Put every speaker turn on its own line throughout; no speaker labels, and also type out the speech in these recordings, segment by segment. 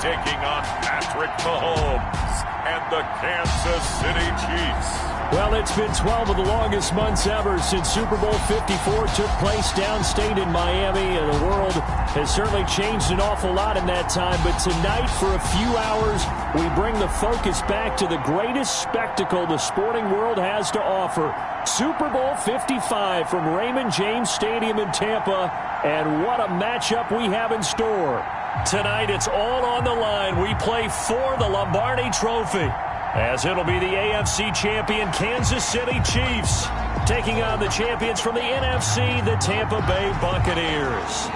taking on Patrick Mahomes and the Kansas City Chiefs.
Well, it's been 12 of the longest months ever since Super Bowl 54 took place downstate in Miami, and the world has certainly changed an awful lot in that time. But tonight, for a few hours, we bring the focus back to the greatest spectacle the sporting world has to offer. Super Bowl 55 from Raymond James Stadium in Tampa, and what a matchup we have in store. Tonight, it's all on the line. We play for the Lombardi Trophy, as it'll be the AFC champion Kansas City Chiefs taking on the champions from the NFC, the Tampa Bay Buccaneers.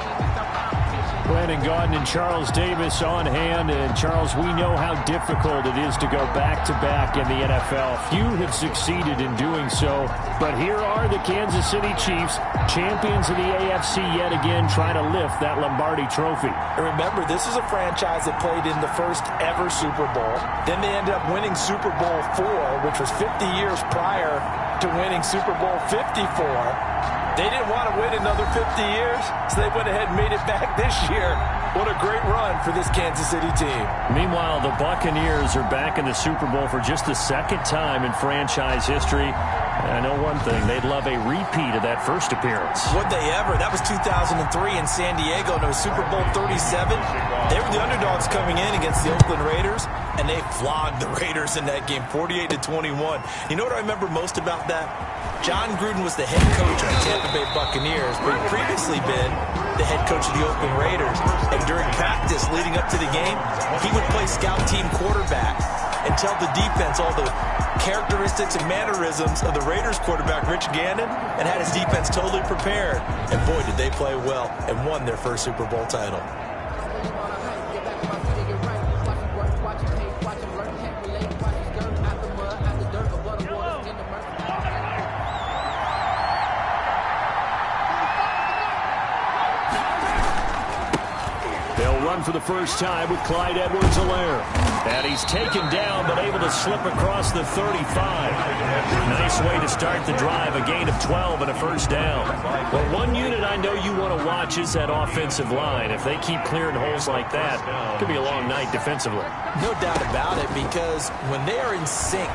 Brandon Gaudin and Charles Davis on hand. And, Charles, we know how difficult it is to go back-to-back in the NFL. Few have succeeded in doing so. But here are the Kansas City Chiefs, champions of the AFC yet again, trying to lift that Lombardi Trophy.
And remember, this is a franchise that played in the first ever Super Bowl. Then they ended up winning Super Bowl IV, which was 50 years prior to winning Super Bowl 54. They didn't want to win another 50 years, so they went ahead and made it back this year. What a great run for this Kansas City team.
Meanwhile, the Buccaneers are back in the Super Bowl for just the second time in franchise history. I know one thing, they'd love a repeat of that first appearance.
Would they ever? That was 2003 in San Diego, and it was Super Bowl 37. They were the underdogs coming in against the Oakland Raiders, and they flogged the Raiders in that game, 48-21. You know what I remember most about that? John Gruden was the head coach of the Tampa Bay Buccaneers, but he'd previously been the head coach of the Oakland Raiders. And during practice leading up to the game, he would play scout team quarterback and tell the defense all the characteristics and mannerisms of the Raiders quarterback, Rich Gannon, and had his defense totally prepared. And boy, did they play well and won their first Super Bowl title.
For the first time with Clyde Edwards-Helaire. And he's taken down, but able to slip across the 35. Nice way to start the drive, a gain of 12 and a first down. Well, one unit I know you want to watch is that offensive line. If they keep clearing holes like that, it could be a long night defensively.
No doubt about it, because when they are in sync,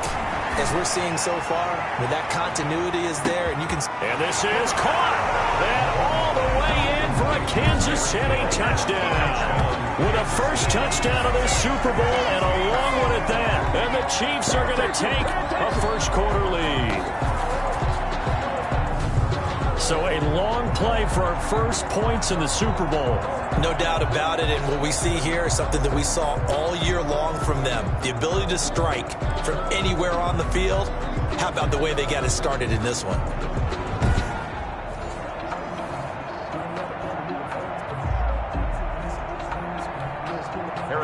as we're seeing so far, when that continuity is there, and you can...
And this is caught! And all the way in for a Kansas City touchdown. With a first touchdown of this Super Bowl, and a long one at that. And the Chiefs are going to take a first-quarter lead. So a long play for our first points in the Super Bowl.
No doubt about it, and what we see here is something that we saw all year long from them. The ability to strike from anywhere on the field. How about the way they got it started in this one?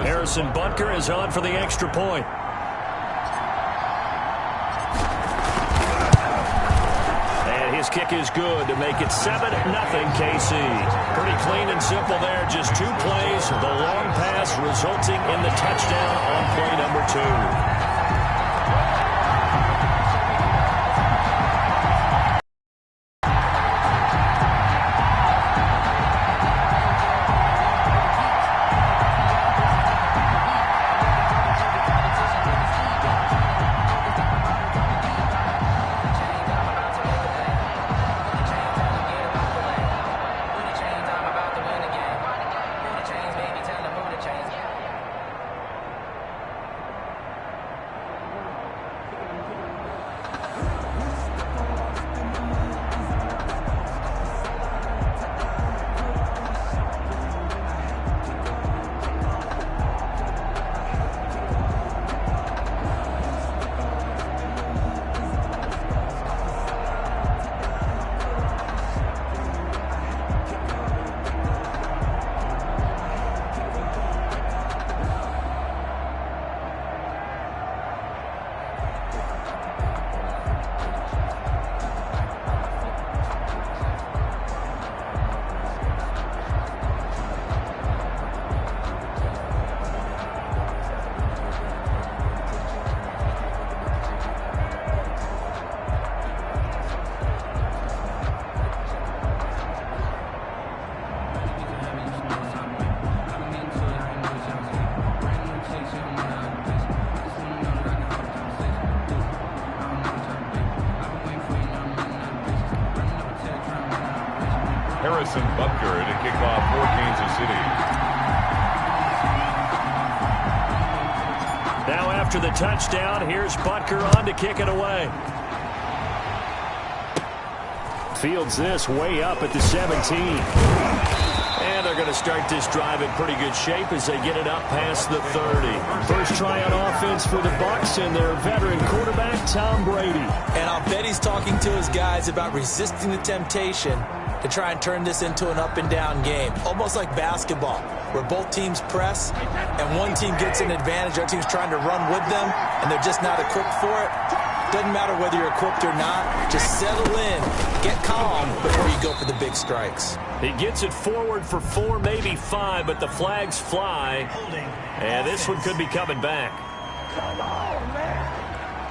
Harrison Butker is on for the extra point. And his kick is good to make it 7-0 KC. Pretty clean and simple there. Just two plays. The long pass resulting in the touchdown on play number 2.
Harrison Butker to kick off for Kansas City.
Now after the touchdown, here's Butker on to kick it away. Fields this way up at the 17. And they're going to start this drive in pretty good shape as they get it up past the 30. First try on offense for the Bucs and their veteran quarterback, Tom Brady.
And I'll bet he's talking to his guys about resisting the temptation to try and turn this into an up-and-down game. Almost like basketball, where both teams press and one team gets an advantage, the other team's trying to run with them, and they're just not equipped for it. Doesn't matter whether you're equipped or not. Just settle in, get calm before you go for the big strikes.
He gets it forward for 4, maybe 5, but the flags fly. And this one could be coming back.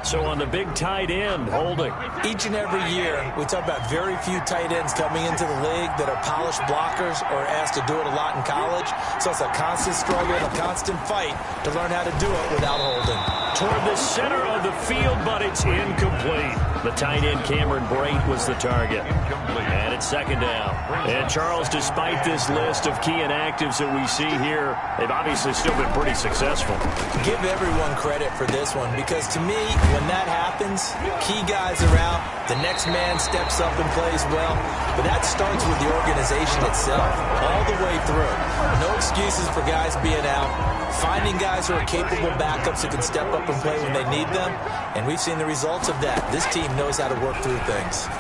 So on the big tight end, holding.
Each and every year, we talk about very few tight ends coming into the league that are polished blockers or asked to do it a lot in college. So it's a constant struggle, a constant fight to learn how to do it without holding.
Toward the center of the field, but it's incomplete. The tight end, Cameron Brate, was the target. And it's second down. And Charles, despite this list of key inactives that we see here, they've obviously still been pretty successful.
Give everyone credit for this one, because to me, when that happens, key guys are out, the next man steps up and plays well, but that starts with the organization itself, all the way through. No excuses for guys being out, finding guys who are capable backups who can step up and play when they need them, and we've seen the results of that. This team knows how to work through things.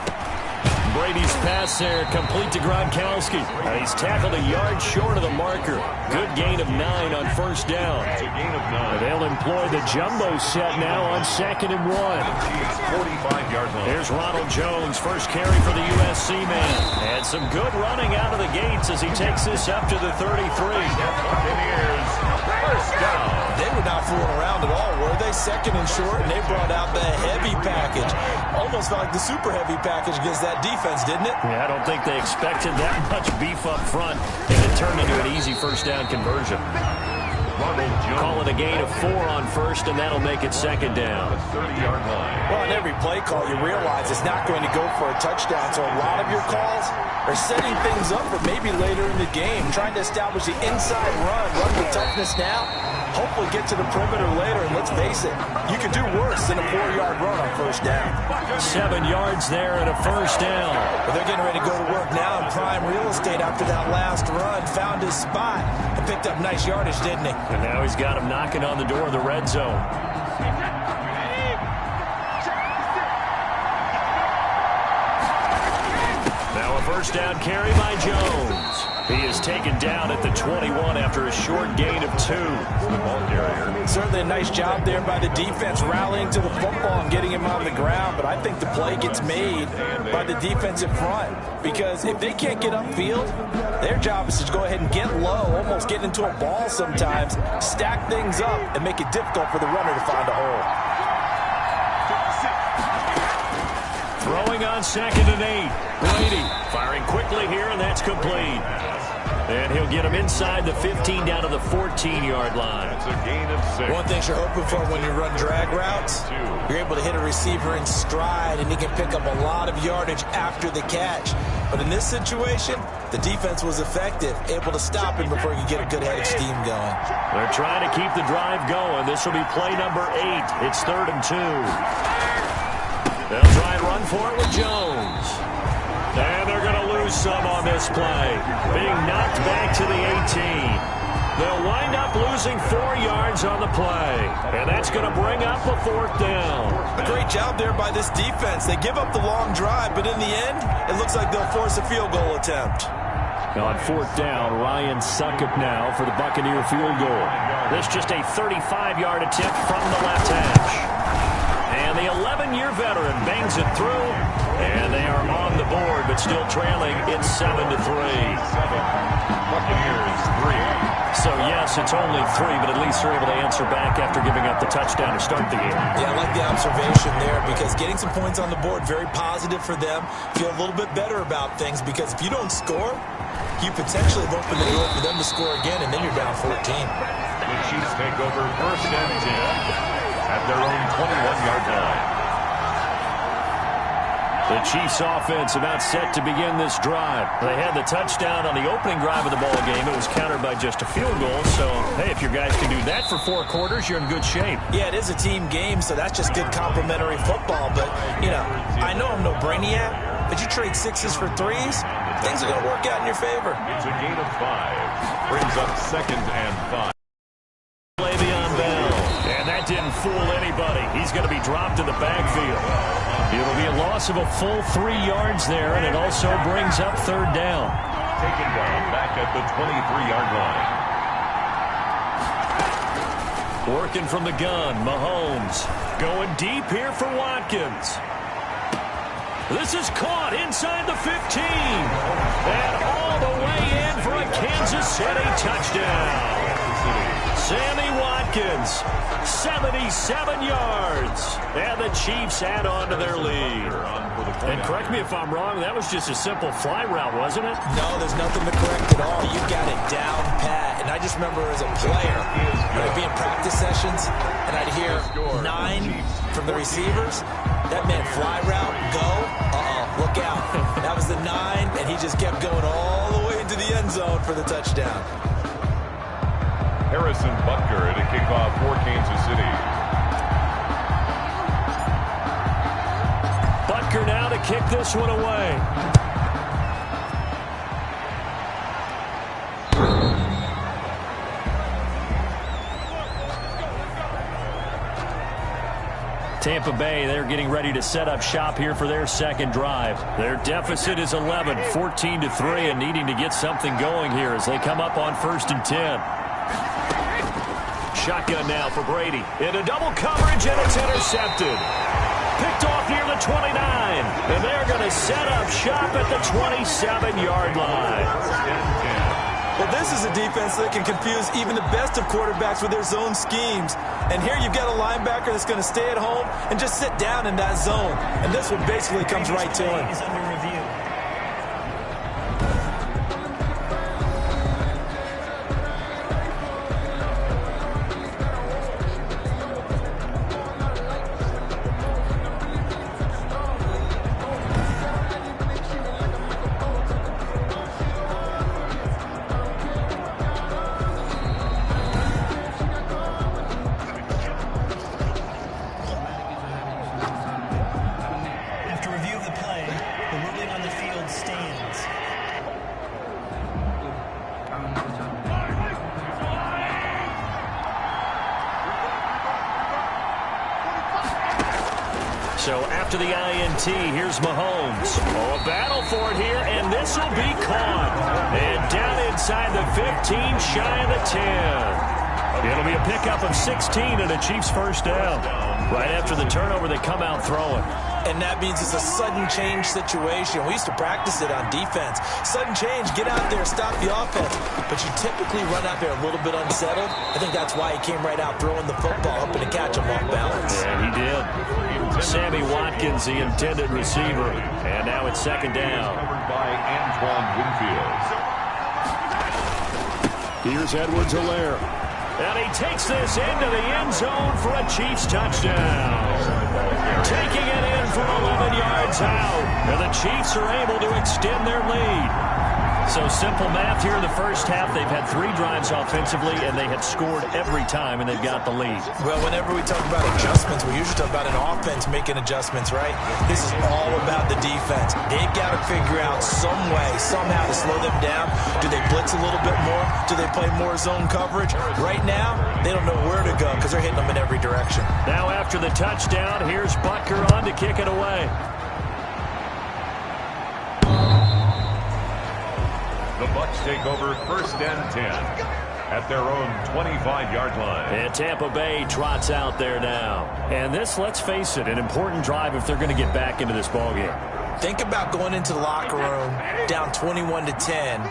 Brady's pass there, complete to Gronkowski. And he's tackled a yard short of the marker. Good gain of 9 on first down. And they'll employ the jumbo set now on 2nd and 1.
45-yard line.
Here's Ronald Jones, first carry for the USC man. And some good running out of the gates as he takes this up to the 33.
Buccaneers, first down.
They were not fooling around at all, were they? 2nd and short, and they brought out the heavy package. Almost felt like the super heavy package against that defense, didn't it?
Yeah, I don't think they expected that much beef up front, and it turned into an easy first down conversion. Call it a gain of 4 on first, and that'll make it 2nd down.
30-yard line.
Well, on every play call, you realize it's not going to go for a touchdown, so a lot of your calls are setting things up for maybe later in the game, trying to establish the inside run with toughness now, hopefully get to the perimeter later, and let's face it, you can do worse than a 4-yard run on first down.
7 yards there and a first down.
But they're getting ready to go to work now in prime real estate after that last run, found his spot, and picked up nice yardage, didn't he?
And now he's got him knocking on the door of the red zone. Now a first down carry by Jones. He is taken down at the 21 after a short gain of 2.
The ball carrier.
Certainly a nice job there by the defense rallying to the football and getting him on the ground, but I think the play gets made by the defensive front, because if they can't get upfield, their job is to go ahead and get low, almost get into a ball sometimes, stack things up, and make it difficult for the runner to find a hole.
Throwing on 2nd and 8. Brady firing quickly here, and that's complete. And he'll get him inside the 15 down to the 14-yard line.
It's a gain of 6.
One thing you're hoping for when you run drag routes, you're able to hit a receiver in stride, and he can pick up a lot of yardage after the catch. But in this situation, the defense was effective, able to stop him before he could get a good head of steam going.
They're trying to keep the drive going. This will be play number 8. It's 3rd and 2. They'll try and run for it with Jones. And they're going to lose some on this play. Being knocked back to the 18. They'll wind up losing 4 yards on the play. And that's going to bring up a 4th down.
A great job there by this defense. They give up the long drive, but in the end, it looks like they'll force a field goal attempt.
On 4th down, Ryan Succop now for the Buccaneer field goal. This just a 35-yard attempt from the left hash. And the 11-year veteran bangs it through, and they are on the board, but still trailing. It's 7-3.
Buccaneers 3.
So, yes, it's only 3, but at least they're able to answer back after giving up the touchdown to start the game.
Yeah, I like the observation there, because getting some points on the board, very positive for them. Feel a little bit better about things, because if you don't score, you potentially have opened the door for them to score again, and then you're down 14.
The Chiefs take over 1st and 10 at their own 21-yard line.
The Chiefs offense about set to begin this drive. They had the touchdown on the opening drive of the ball game. It was countered by just a field goal. So, hey, if your guys can do that for 4 quarters, you're in good shape.
Yeah, it is a team game, so that's just good complimentary football. But, you know, I know I'm no brainiac, but you trade 6s for 3s, things are going to work out in your favor.
It's a gain of 5. Brings up 2nd and 5.
Le'Veon Bell. And that didn't fool anybody. He's going to be dropped in the backfield. It'll be a loss of a full 3 yards there, and it also brings up 3rd down.
Taken down back at the 23-yard line.
Working from the gun, Mahomes. Going deep here for Watkins. This is caught inside the 15. And all the way in for a Kansas City touchdown. Sammy Watkins, 77 yards. And the Chiefs add on to their lead. And correct me if I'm wrong, that was just a simple fly route, wasn't it?
No, there's nothing to correct at all. You got it down pat. And I just remember as a player, I'd be in practice sessions, and I'd hear 9 from the receivers. That meant fly route, go, look out. That was the 9, and he just kept going all the way into the end zone for the touchdown.
Harrison Butker at a kickoff for Kansas City.
Butker now to kick this one away. Tampa Bay, they're getting ready to set up shop here for their second drive. Their deficit is 11, 14-3, and needing to get something going here as they come up on 1st and 10. Shotgun now for Brady. Into double coverage, and it's intercepted. Picked off near the 29. And they're going to set up shop at the 27-yard line.
Well, this is a defense that can confuse even the best of quarterbacks with their zone schemes. And here you've got a linebacker that's going to stay at home and just sit down in that zone. And this one basically comes right to him.
So after the INT, here's Mahomes. Oh, a battle for it here, and this will be caught. And down inside the 15, shy of the 10. It'll be a pickup of 16 and a Chiefs first down. Right after the turnover, they come out throwing.
And that means it's a sudden change situation. We used to practice it on defense. Sudden change, get out there, stop the offense. But you typically run out there a little bit unsettled. I think that's why he came right out throwing the football, hoping to catch him off balance.
Yeah, he did. Sammy Watkins, the intended receiver. And now it's 2nd down.
Covered by Antoine Winfield.
Here's Edwards-Helaire. And he takes this into the end zone for a Chiefs touchdown. Taking it in from 11 yards out. And the Chiefs are able to extend their lead. So simple math here in the first half. They've had 3 drives offensively, and they have scored every time, and they've got the lead.
Well, whenever we talk about adjustments, we usually talk about an offense making adjustments, right? This is all about the defense. They've got to figure out some way, somehow to slow them down. Do they blitz a little bit more? Do they play more zone coverage? Right now, they don't know where to go because they're hitting them in every direction.
Now after the touchdown, here's Butker on to kick it away.
The Bucs take over 1st and 10 at their own 25-yard line.
And Tampa Bay trots out there now. And this, let's face it, an important drive if they're going to get back into this ballgame.
Think about going into the locker room down 21-10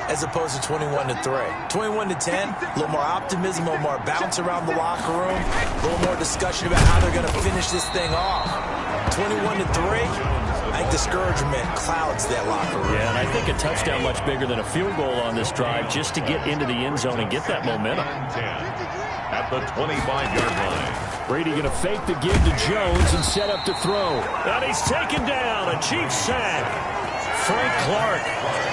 as opposed to 21-3. 21-10, a little more optimism, a little more bounce around the locker room, a little more discussion about how they're going to finish this thing off. 21-3. I think discouragement clouds that locker room.
Yeah, and I think a touchdown much bigger than a field goal on this drive just to get into the end zone and get that momentum.
At the 25-yard line.
Brady going to fake the give to Jones and set up to throw. And he's taken down. A Chiefs sack. Frank Clark.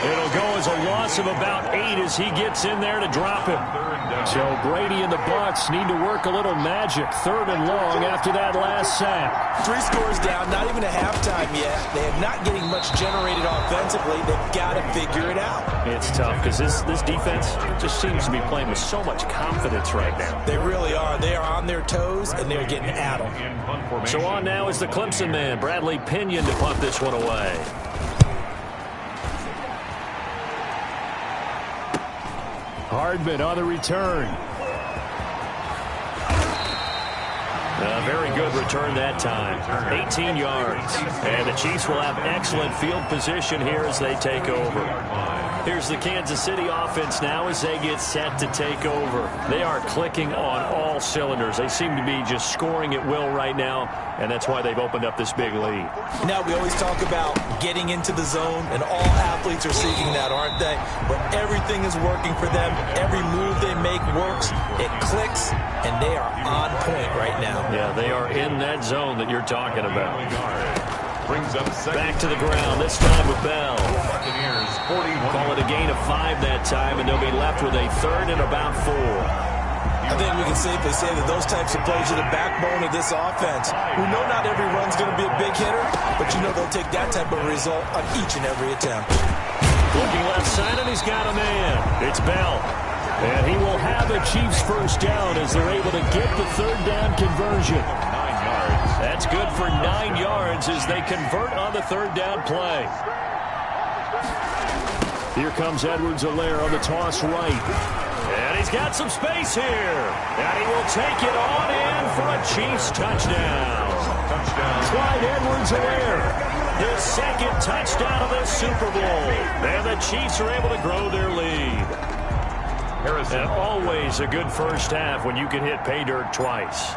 It'll go as a loss of about 8 as he gets in there to drop him. So Brady and the Bucs need to work a little magic. 3rd and long after that last sack.
3 scores down, not even a halftime yet. They are not getting much generated offensively. They've got to figure it out.
It's tough because this defense just seems to be playing with so much confidence right now.
They really are. They are on their toes, and they're getting at them.
So on now is the Clemson man, Bradley Pinion, to punt this one away. Hardman on the return. A very good return that time. 18 yards. And the Chiefs will have excellent field position here as they take over. Here's the Kansas City offense now as they get set to take over. They are clicking on all cylinders. They seem to be just scoring at will right now, and that's why they've opened up this big lead.
Now, we always talk about getting into the zone, and all athletes are seeking that, aren't they? But everything is working for them. Every move they make works. It clicks, and they are on point right now.
Yeah, they are in that zone that you're talking about. Back to the ground, this time with Bell. Call it a gain of 5 that time, and they'll be left with a 3rd and about 4.
I think we can safely say that those types of plays are the backbone of this offense. We know not every run's going to be a big hitter, but you know they'll take that type of result on each and every attempt.
Looking left side, and he's got a man. It's Bell. And he will have a Chiefs first down as they're able to get the 3rd down conversion. That's good for 9 yards as they convert on the 3rd down play. Here comes Edwards-Helaire on the toss right. And he's got some space here. And he will take it on in for a Chiefs touchdown. Clyde Edwards-Helaire, his 2nd touchdown of the Super Bowl. And the Chiefs are able to grow their lead. And always a good first half when you can hit pay dirt twice.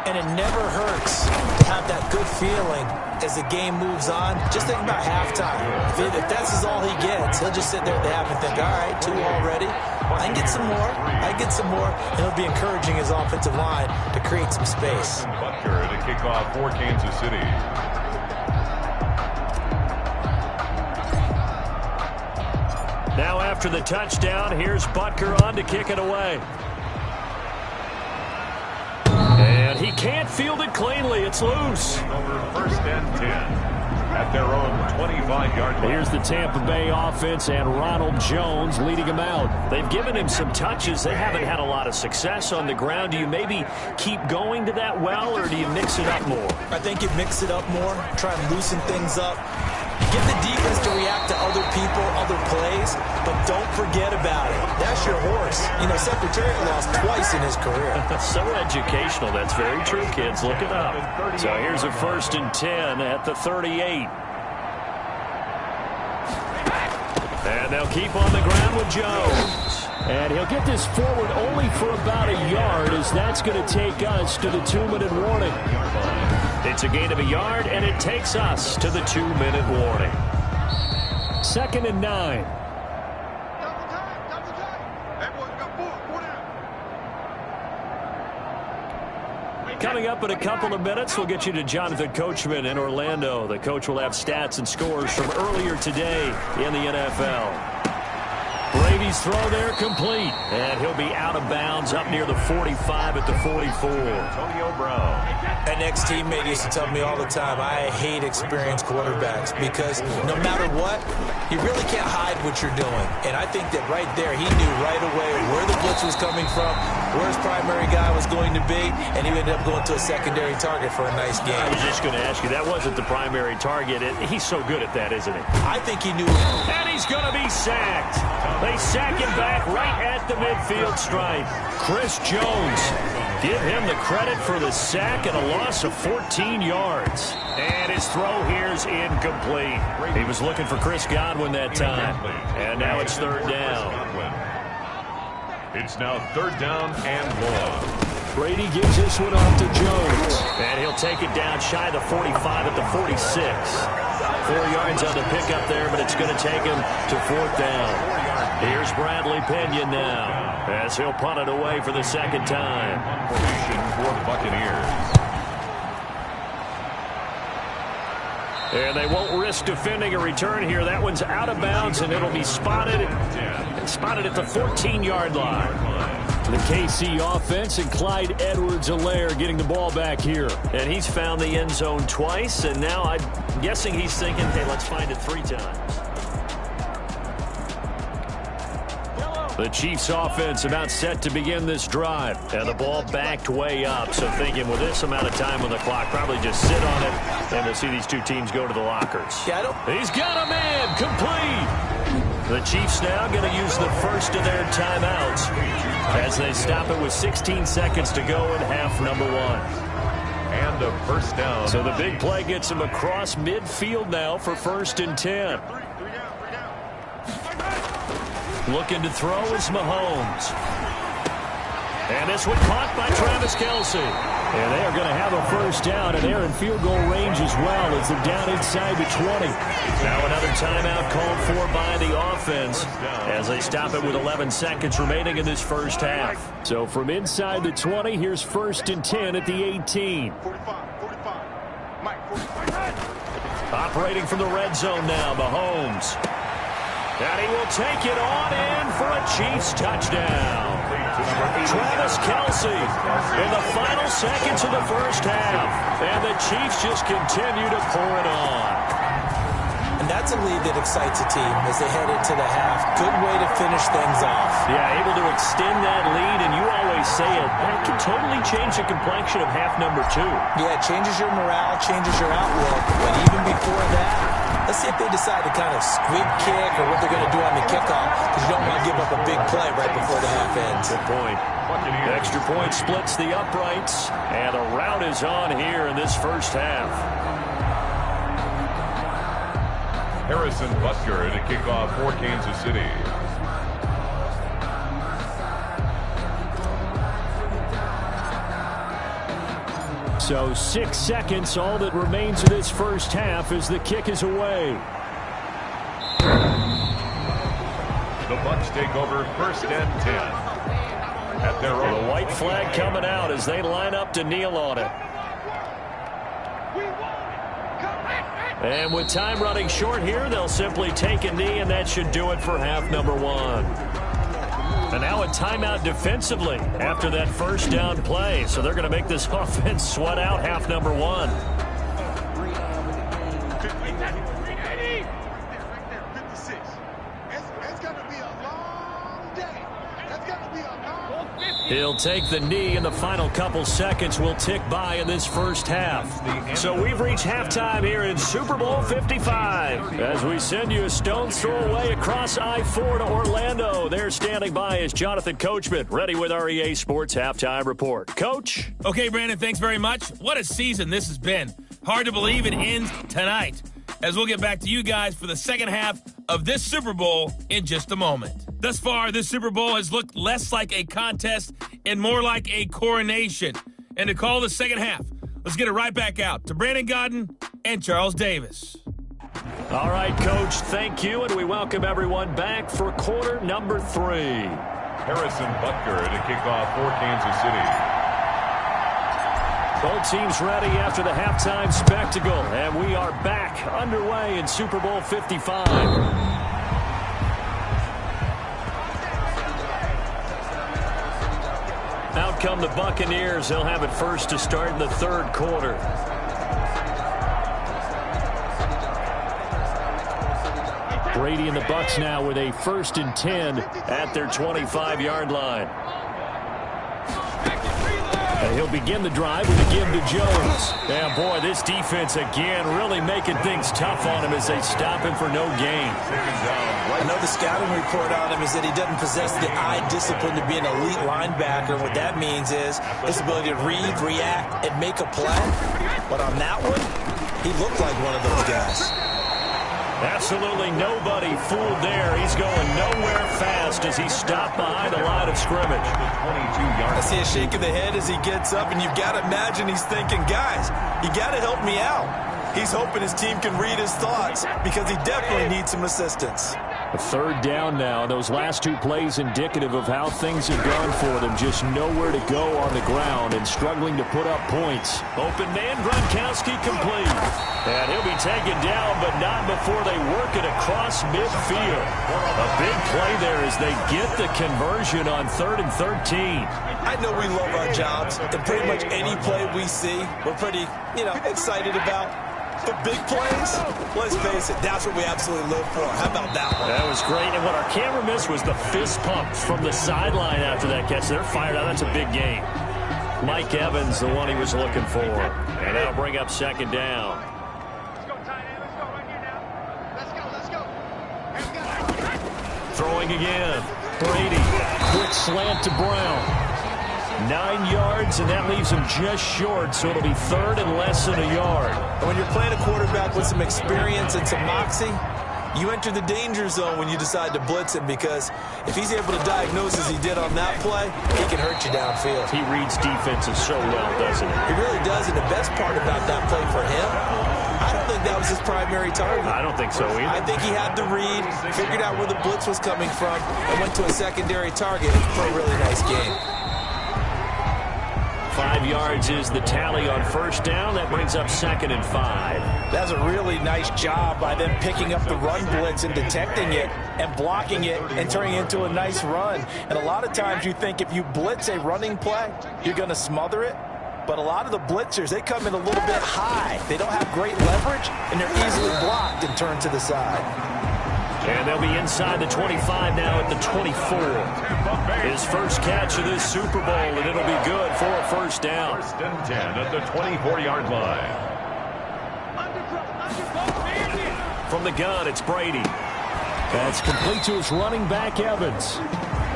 And it never hurts to have that good feeling as the game moves on. Just think about halftime. If that's all he gets, he'll just sit there at the half and think, all right, 2 already. I can get some more. I can get some more. And he'll be encouraging his offensive line to create some space.
Butker to kick off for Kansas City.
Now after the touchdown, here's Butker on to kick it away. And he can't field it cleanly. It's loose.
Over 1st and 10 at their own 25-yard line.
Here's the Tampa Bay offense and Ronald Jones leading him out. They've given him some touches. They haven't had a lot of success on the ground. Do you maybe keep going to that well, or do you mix it up more?
I think you mix it up more, try and loosen things up. Get the defense to react to other people, other plays, but don't forget about it. That's your horse. You know, Secretary lost twice in his career.
So educational. That's very true, kids. Look it up. So here's a 1st and 10 at the 38. And they'll keep on the ground with Jones. And he'll get this forward only for about a yard, as that's going to take us to the 2-minute warning. It's a gain of a yard, and it takes us to the 2-minute warning. 2nd and 9. Coming up in a couple of minutes, we'll get you to Jonathan Coachman in Orlando. The coach will have stats and scores from earlier today in the NFL. Brady's throw there complete, and he'll be out of bounds up near the 45 at the 44.
Antonio Brown.
An ex-teammate used to tell me all the time, I hate experienced quarterbacks because no matter what, you really can't hide what you're doing. And I think that right there, he knew right away where the blitz was coming from, where his primary guy was going to be, and he ended up going to a secondary target for a nice game.
I was just going to ask you, that wasn't the primary target. He's so good at that, isn't he?
I think he knew.
And he's going to be sacked. They sack him back right at the midfield stripe. Chris Jones, give him the credit for the sack and a loss of 14 yards. And his throw here's incomplete. He was looking for Chris Godwin that time. And now it's 3rd down.
It's now 3rd down and long.
Brady gives this one off to Jones. And he'll take it down shy of the 45 at the 46. 4 yards on the pickup there, but it's going to take him to 4th down. Here's Bradley Pinion now, as he'll punt it away for the second time.
Formation for the Buccaneers.
And they won't risk defending a return here. That one's out of bounds, and it'll be spotted at the 14-yard line. The KC offense and Clyde Edwards-Helaire getting the ball back here. And he's found the end zone twice, and now I'm guessing he's thinking, hey, let's find it 3 times. The Chiefs offense about set to begin this drive. And the ball backed way up. So thinking with this amount of time on the clock, probably just sit on it. And we'll see these two teams go to the lockers. He's got a man complete. The Chiefs now going to use the first of their timeouts as they stop it with 16 seconds to go in half number 1.
And a first down.
So the big play gets him across midfield now for 1st and 10. Looking to throw is Mahomes. And this one caught by Travis Kelce. And they are going to have a first down, and they're in field goal range as well as they're down inside the 20. Now another timeout called for by the offense as they stop it with 11 seconds remaining in this first half. So from inside the 20, here's 1st and 10 at the 18. Operating from the red zone now, Mahomes. And he will take it on in for a Chiefs touchdown. Travis Kelce in the final seconds of the first half. And the Chiefs just continue to pour it on.
And that's a lead that excites a team as they head into the half. Good way to finish things off.
Yeah, able to extend that lead, and you always say it, that can totally change the complexion of half number 2.
Yeah, it changes your morale, changes your outlook. But even before that, let's see if they decide to kind of squib kick or what they're going to do on the kickoff, because you don't want to give up a big play right before the half ends.
Good point. Extra point splits the uprights, and a rout is on here in this first half.
Harrison Butker to kick off for Kansas City.
So 6 seconds, all that remains of this first half as the kick is away.
The Bucs take over 1st and 10. At their own.
The white flag coming out as they line up to kneel on it. And with time running short here, they'll simply take a knee, and that should do it for half number 1. And now a timeout defensively after that first down play. So they're going to make this offense sweat out half number 1. He'll take the knee, and the final couple seconds will tick by in this first half. So we've reached halftime here in Super Bowl 55. As we send you a stone's throw away across I-4 to Orlando. There standing by is Jonathan Coachman, ready with our EA Sports Halftime Report. Coach?
Okay, Brandon, thanks very much. What a season this has been. Hard to believe it ends tonight, as we'll get back to you guys for the second half of this Super Bowl in just a moment. Thus far, this Super Bowl has looked less like a contest and more like a coronation. And to call the second half, let's get it right back out to Brandon Godden and Charles Davis.
All right, Coach, thank you, and we welcome everyone back for quarter number 3.
Harrison Butker to kick off for Kansas City.
Both teams ready after the halftime spectacle, and we are back underway in Super Bowl 55. Out come the Buccaneers. They'll have it first to start in the third quarter. Brady and the Bucs now with a 1st and 10 at their 25-yard line. And he'll begin the drive with a give to Jones. And boy, this defense again really making things tough on him as they stop him for no gain.
I know the scouting report on him is that he doesn't possess the eye discipline to be an elite linebacker. What that means is his ability to read, react, and make a play. But on that one, he looked like one of those guys.
Absolutely nobody fooled there. He's going nowhere fast as he stopped behind the line of scrimmage.
I see a shake of the head as he gets up, and you've got to imagine he's thinking, guys, you got to help me out. He's hoping his team can read his thoughts because he definitely needs some assistance.
A third down now. Those last two plays indicative of how things have gone for them. Just nowhere to go on the ground and struggling to put up points. Open man, Gronkowski complete. And he'll be taken down, but not before they work it across midfield. A big play there as they get the conversion on 3rd and 13.
I know we love our jobs, and pretty much any play we see, we're pretty, excited about. But big plays, let's face it, that's what we absolutely live for. How about that one?
That was great. And what our camera missed was the fist pump from the sideline after that catch. They're fired out. That's a big game. Mike Evans, the one he was looking for. And that'll bring up 2nd down.
Let's go, tight end. Let's go right here now. Let's go.
Throwing again. Brady. Quick slant to Brown. 9 yards, and that leaves him just short, so it'll be 3rd and less than a yard.
And when you're playing a quarterback with some experience and some moxie, you enter the danger zone when you decide to blitz him, because if he's able to diagnose as he did on that play, he can hurt you downfield.
He reads defenses so well, doesn't he?
He really does, and the best part about that play for him, I don't think that was his primary target.
I don't think so either.
I think he had the read, figured out where the blitz was coming from, and went to a secondary target for a really nice game.
5 yards is the tally on 1st down. That brings up 2nd and 5.
That's a really nice job by them picking up the run blitz and detecting it and blocking it and turning it into a nice run. And a lot of times you think if you blitz a running play, you're going to smother it. But a lot of the blitzers, they come in a little bit high. They don't have great leverage, and they're easily blocked and turned to the side.
And they'll be inside the 25 now at the 24. His first catch of this Super Bowl, and it'll be good for a 1st down.
1st and 10 at the 24-yard line.
From the gun, it's Brady. That's complete to his running back, Evans.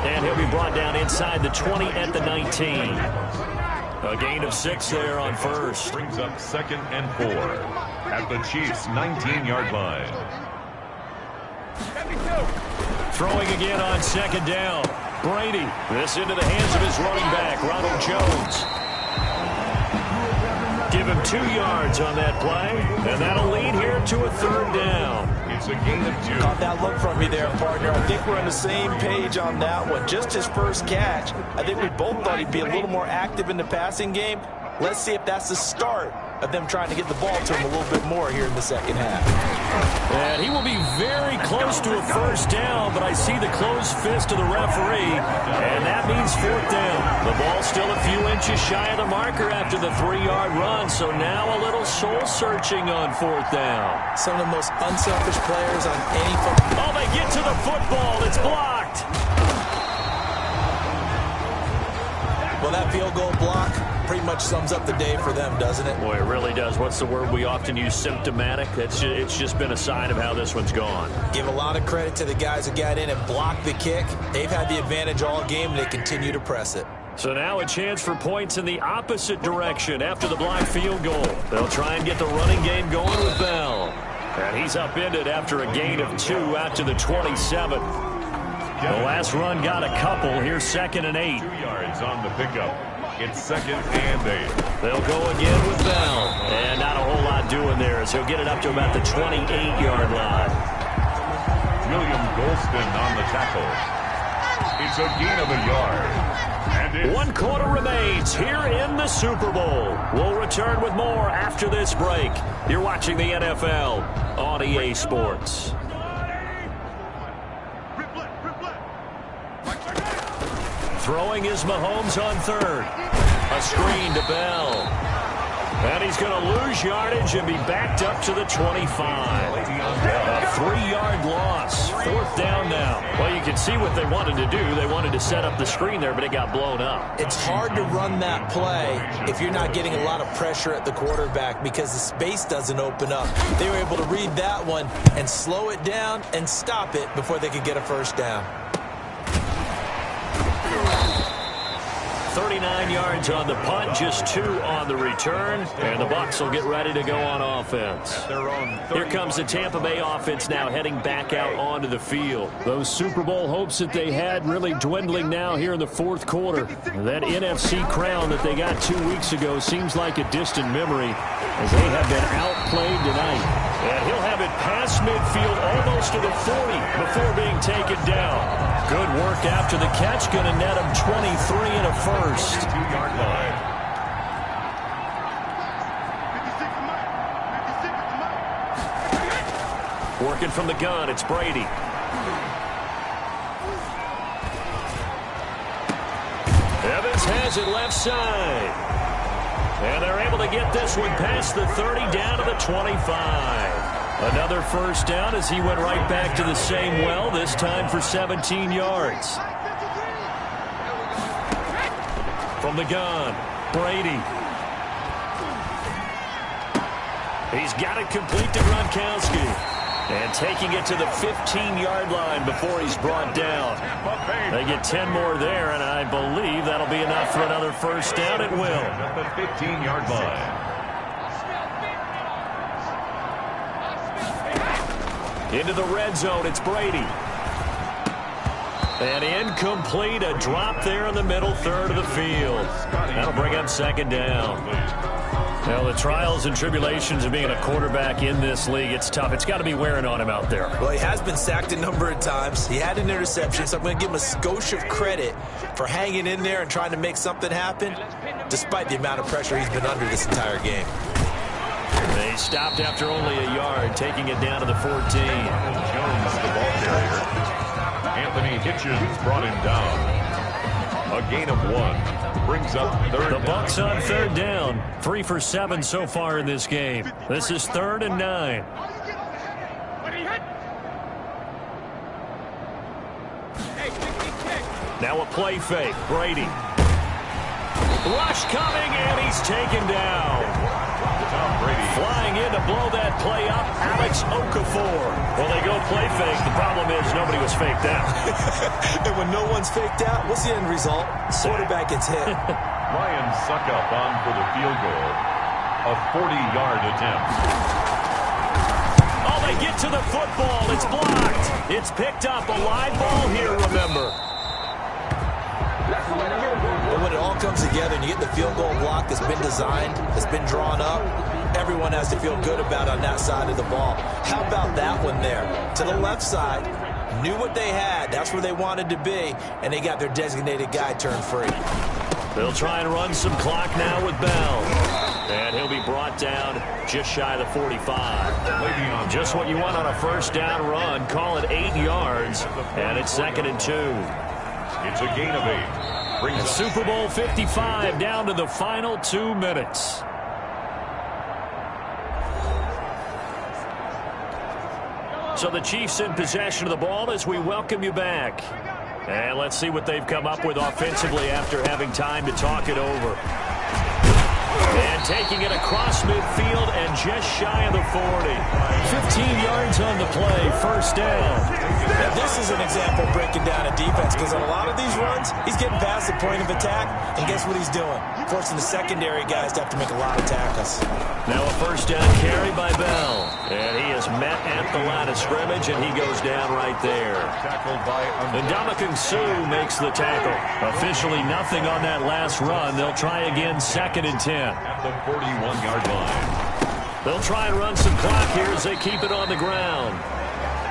And he'll be brought down inside the 20 at the 19. A gain of 6 there on 1st.
Brings up 2nd and 4 at the Chiefs' 19-yard line.
Throwing again on 2nd down. Brady. This into the hands of his running back, Ronald Jones. Give him 2 yards on that play, and that'll lead here to a 3rd down.
It's a gain of 2.
Caught that look from me there, partner. I think we're on the same page on that one. Just his first catch. I think we both thought he'd be a little more active in the passing game. Let's see if that's the start of them trying to get the ball to him a little bit more here in the 2nd half.
And he will be very close to a 1st down, but I see the closed fist of the referee, and that means 4th down. The ball's still a few inches shy of the marker after the 3-yard run, so now a little soul-searching on 4th down.
Some of the most unselfish players on any football.
Oh, they get to the football. It's blocked.
Well, that field goal block pretty much sums up the day for them, doesn't it?
Boy, it really does. What's the word we often use? Symptomatic. It's just been a sign of how this one's gone.
Give a lot of credit to the guys who got in and blocked the kick. They've had the advantage all game, and they continue to press it.
So now a chance for points in the opposite direction after the blocked field goal. They'll try and get the running game going with Bell. And he's upended after a gain of 2 out to the 27. The last run got a couple. Here's 2nd and 8.
2 yards on the pickup. It's 2nd and 8.
They'll go again with Bell. And not a whole lot doing there as he'll get it up to about the 28-yard line.
William Golston on the tackle. It's a gain of a yard. And
1 quarter remains here in the Super Bowl. We'll return with more after this break. You're watching the NFL on EA Sports. Throwing is Mahomes on 3rd. A screen to Bell. And he's going to lose yardage and be backed up to the 25. A 3-yard loss. 4th down now. Well, you can see what they wanted to do. They wanted to set up the screen there, but it got blown up.
It's hard to run that play if you're not getting a lot of pressure at the quarterback because the space doesn't open up. They were able to read that one and slow it down and stop it before they could get a 1st down.
39 yards on the punt, just 2 on the return, and the Bucs will get ready to go on offense. Here comes the Tampa Bay offense now heading back out onto the field. Those Super Bowl hopes that they had really dwindling now here in the 4th quarter. That NFC crown that they got 2 weeks ago seems like a distant memory as they have been outplayed tonight. And he'll have it past midfield, almost to the 40, before being taken down. Good work after the catch. Going to net him 23 and a first.
2-yard line.
Working from the gun, it's Brady. Evans has it left side. And they're able to get this one past the 30 down to the 25. Another first down as he went right back to the same well, this time for 17 yards. From the gun, Brady. He's got it complete to Gronkowski. And taking it to the 15-yard line before he's brought down. They get 10 more there, and I believe that'll be enough for another first down. It will.
At the 15-yard line.
Into the red zone, it's Brady. And incomplete, a drop there in the middle third of the field. That'll bring up second down. Well, the trials and tribulations of being a quarterback in this league, it's tough. It's got to be wearing on him out there.
Well, he has been sacked a number of times. He had an interception, so I'm going to give him a skosh of credit for hanging in there and trying to make something happen, despite the amount of pressure he's been under this entire game.
They stopped after only a yard, taking it down to the 14.
Jones, the ball carrier. Anthony Hitchens brought him down. A gain of 1. Brings up third
The Bucs
down.
on third down. 3 for 7 so far in this game. This is 3rd and 9. Now a play fake. Brady. Rush coming, and he's taken down.
Tom Brady.
Flying in to blow that play up, Alex Okafor. Well, they go play fake. The problem is nobody was faked out.
And when no one's faked out, what's the end result? Quarterback gets hit.
Ryan Suckup on for the field goal. A 40-yard attempt.
Oh, they get to the football. It's blocked. It's picked up. A live ball here, remember.
But when it all comes together and you get the field goal block that's been designed, that's been drawn up, everyone has to feel good about on that side of the ball. How about that one there? To the left side, knew what they had. That's where they wanted to be, and they got their designated guy turned free.
They'll try and run some clock now with Bell. And he'll be brought down just shy of the 45. Just what you want on a first down run. Call it 8 yards, and it's 2nd and 2.
It's a gain of 8. Brings up
Super Bowl 55 down to the final 2 minutes. So the Chiefs in possession of the ball as we welcome you back. And let's see what they've come up with offensively after having time to talk it over. And taking it across midfield and just shy of the 40. 15 yards on the play, first down.
Now, this is an example of breaking down a defense, because on a lot of these runs, he's getting past the point of attack, and guess what he's doing? Forcing the secondary guys to have to make a lot of tackles.
Now a first down carry by Bell. And he is met at the line of scrimmage, and he goes down right there.
tackled by
And Ndamukong Suh makes the tackle. Officially nothing on that last run. They'll try again, 2nd and 10.
at the 41-yard line.
They'll try and run some clock here as they keep it on the ground.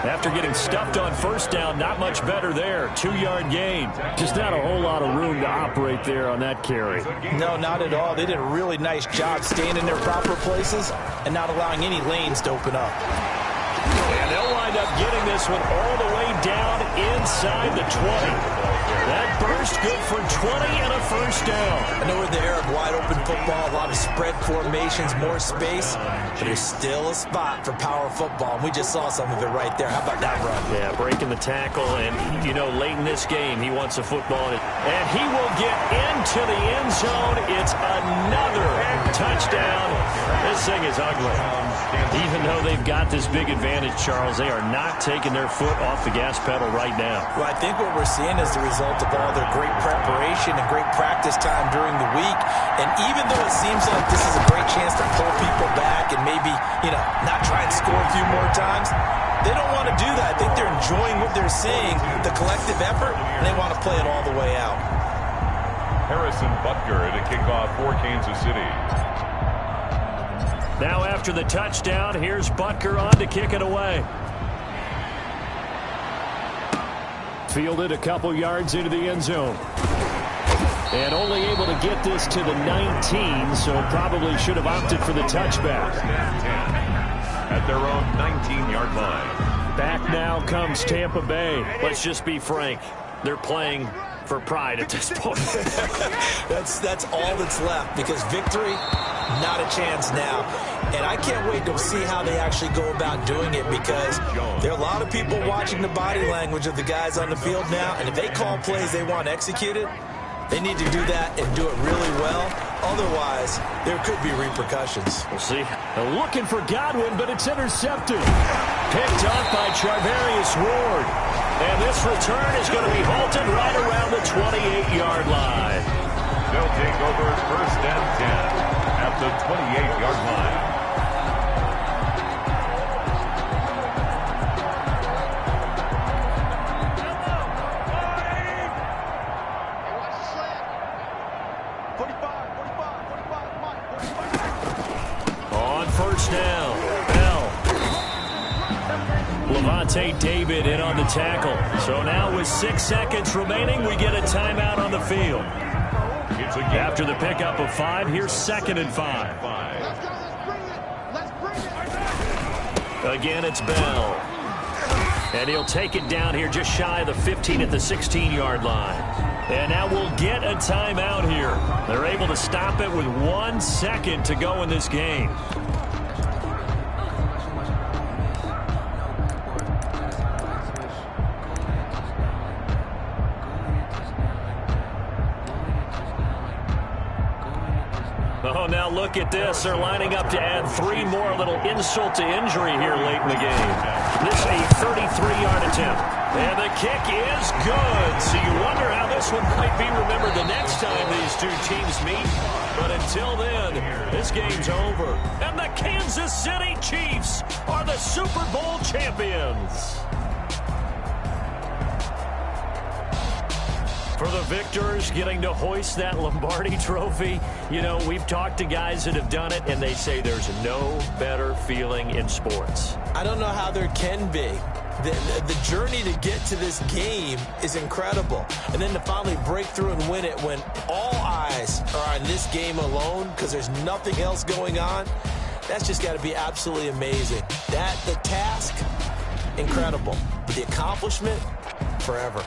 After getting stuffed on first down, not much better there. 2-yard gain. Just not a whole lot of room to operate there on that carry.
No, not at all. They did a really nice job staying in their proper places and not allowing any lanes to open up.
And they'll wind up getting this one all the way down inside the 20. That burst good for 20 and a first down.
I know we're in the era of wide-open football, a lot of spread formations, more space, but there's still a spot for power football, and we just saw some of it right there. How about that run?
Yeah, breaking the tackle, and, you know, late in this game, he wants a football. And he will get into the end zone. It's another touchdown. This thing is ugly. Even though they've got this big advantage, Charles, they are not taking their foot off the gas pedal right now.
Well, I think what we're seeing is the result of all their great preparation and great practice time during the week. And even though it seems like this is a great chance to pull people back and maybe, you know, not try and score a few more times, they don't want to do that. I think they're enjoying what they're seeing, the collective effort, and they want to play it all the way out.
Harrison Butker to kick off for Kansas City.
Now after the touchdown, here's Butker on to kick it away. Fielded a couple yards into the end zone. And only able to get this to the 19, so probably should have opted for the touchback.
At their own 19-yard line.
Back now comes Tampa Bay. Let's just be frank. They're playing for pride at this point.
That's all that's left, because victory, not a chance now. And I can't wait to see how they actually go about doing it, because there are a lot of people watching the body language of the guys on the field now, and if they call plays they want executed, they need to do that and do it really well. Otherwise, there could be repercussions.
We'll see. They're looking for Godwin, but it's intercepted. Picked up by Charvarius Ward. And this return is going to be halted right around the 28-yard line.
They'll take over 1st and 10 at the 28-yard line.
Down. Bell. Levante David in on the tackle. So now with 6 seconds remaining, we get a timeout on the field. After the pickup of 5, here's 2nd and 5. Again, it's Bell. And he'll take it down here just shy of the 15 at the 16-yard line. And now we'll get a timeout here. They're able to stop it with 1 second to go in this game. Oh, now look at this. They're lining up to add 3 more, little insult to injury here late in the game. This a 33-yard attempt. And the kick is good. So you wonder how this one might be remembered the next time these two teams meet. But until then, this game's over. And the Kansas City Chiefs are the Super Bowl champions. For the victors, getting to hoist that Lombardi trophy, you know, we've talked to guys that have done it, and they say there's no better feeling in sports.
I don't know how there can be. The journey to get to this game is incredible. And then to finally break through and win it when all eyes are on this game alone because there's nothing else going on, that's just got to be absolutely amazing. The task, incredible. But the accomplishment, forever.